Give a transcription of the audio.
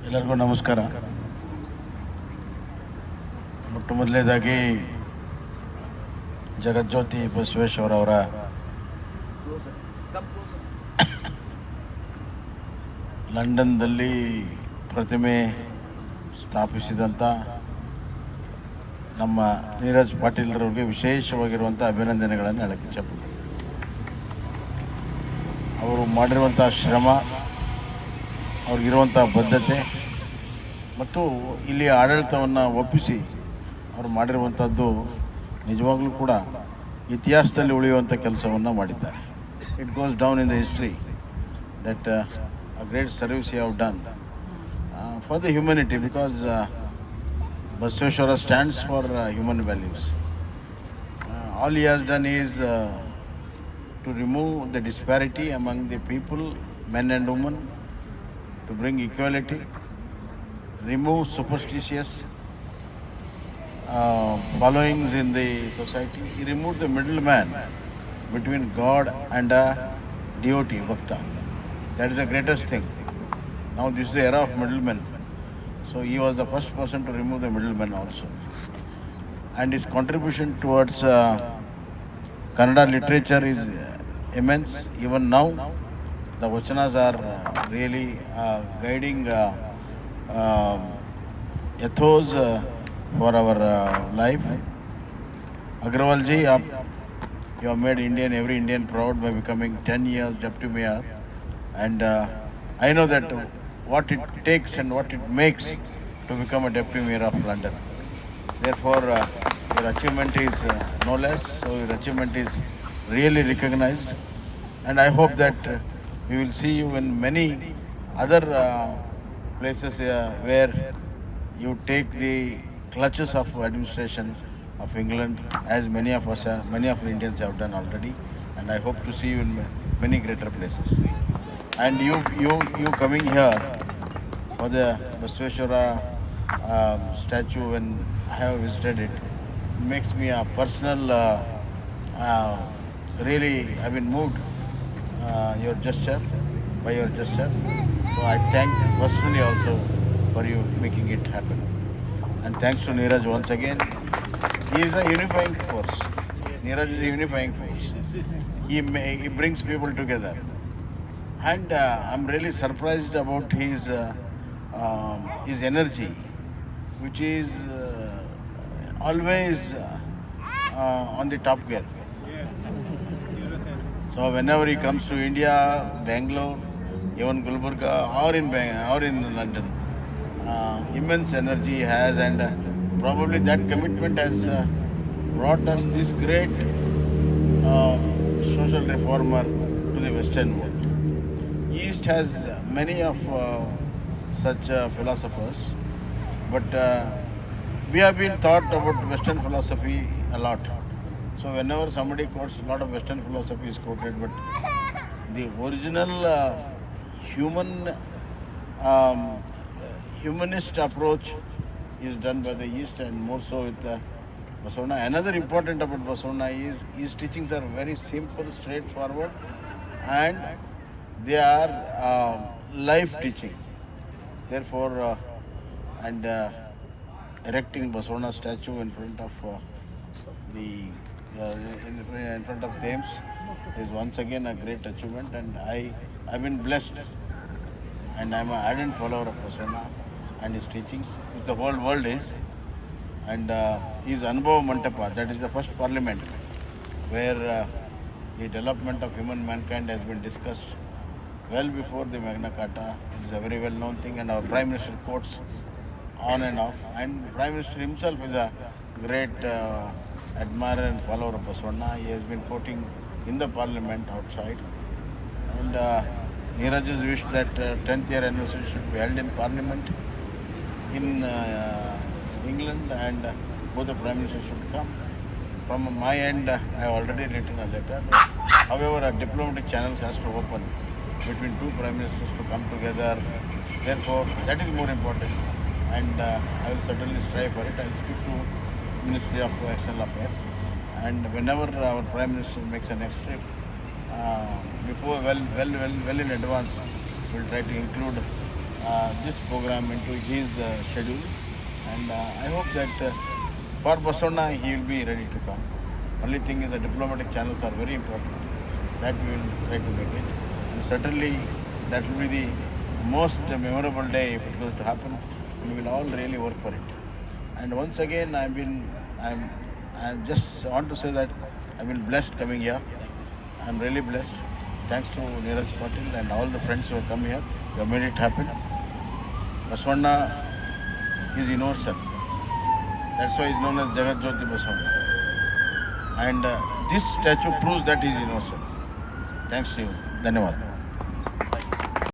ಎಲ್ಲರಿಗೂ ನಮಸ್ಕಾರ. ಮೊದಲನೇದಾಗಿ ಜಗಜ್ಯೋತಿ ಬಸವೇಶ್ವರ ಅವರ ಲಂಡನ್ದಲ್ಲಿ ಪ್ರತಿಮೆ ಸ್ಥಾಪಿಸಿದಂಥ ನಮ್ಮ ನೀರಜ್ ಪಾಟೀಲ್ರವ್ರಿಗೆ ವಿಶೇಷವಾಗಿರುವಂಥ ಅಭಿನಂದನೆಗಳನ್ನು ಹೇಳಕ್ಕೆ ಇಷ್ಟಪಡ್ತೀನಿ. ಅವರು ಮಾಡಿರುವಂಥ ಶ್ರಮ, ಅವ್ರಿಗಿರುವಂಥ ಬದ್ಧತೆ ಮತ್ತು ಇಲ್ಲಿ ಆಡಳಿತವನ್ನು ಒಪ್ಪಿಸಿ ಅವರು ಮಾಡಿರುವಂಥದ್ದು ನಿಜವಾಗ್ಲೂ ಕೂಡ ಇತಿಹಾಸದಲ್ಲಿ ಉಳಿಯುವಂಥ ಕೆಲಸವನ್ನು ಮಾಡಿದ್ದಾರೆ. It goes down in the history that a great service you have done for the humanity, because Basaveshwara stands for human values. All he has done is to remove the disparity among the people, men and women, to bring equality, remove superstitious followings in the society. He removed the middleman between God and a devotee, Bhakta. That is the greatest thing. Now this is the era of middlemen. So he was the first person to remove the middlemen also. And his contribution towards Kannada literature is immense. Even now, the vachanas are really guiding ethos for our life. Agrawal ji, you have made every Indian proud by becoming 10 years deputy mayor. And I know that what it takes and what it makes to become a deputy mayor of London. Therefore, your achievement is no less. So your achievement is really recognized. And I hope that we will see you in many other places where you take the clutches of administration of England, as many of us, many of the Indians have done already. And I hope to see you in many greater places. And you coming here for the Basaveshwara statue, when I have visited it, makes me a personal, really, I've been moved your gesture, by your gesture. So I thank personally also for you making it happen. And thanks to Neeraj once again. He is a unifying force. Neeraj is a unifying force. He brings people together. And I'm really surprised about his energy, which is always on the top gear. So whenever he comes to India, Bangalore, even Gulbarga, or in London, immense energy he has, and probably that commitment has brought us this great social reformer to the Western world. East has many of such philosophers, but we have been taught about Western philosophy a lot. So whenever somebody quotes, a lot of Western philosophy is quoted, but the original humanist approach is done by the East, and more so with Basavana. Another important about Basavana is his teachings are very simple, straightforward, and they are life teaching. Therefore, erecting Basavana statue in front of in front of Thames is once again a great achievement, and I've been blessed, and I'm an ardent follower of Basavana and his teachings, which the whole world is. And his Anubhava Mantapa, that is the first parliament where the development of human mankind has been discussed well before the Magna Carta. It is a very well-known thing, and our Prime Minister quotes on and off. And Prime Minister himself is a great admirer and follower of Basavana. He has been quoting in the Parliament outside. And Neeraj has wished that 10th year anniversary should be held in Parliament in England, and both the Prime Ministers should come. From my end, I have already written a letter. However, a diplomatic channels has to open between two Prime Ministers to come together. Therefore, that is more important, and I will certainly strive for it. I will speak to Ministry of External Affairs, and whenever our Prime Minister makes a next trip, before well in advance, we will try to include this program into his schedule, and I hope that for Basonna he will be ready to come. Only thing is the diplomatic channels are very important. That we will try to make it, and certainly that will be the most memorable day if it goes to happen. We will all really work for it. And once again, I just want to say that I've been blessed coming here. I'm really blessed. Thanks to Neeraj Patil and all the friends who have come here. They have made it happen. Baswanda is universal. That's why he's known as Jagat Jyoti Baswanda. And this statue proves that he is universal. Thanks to you. Dhanyawad.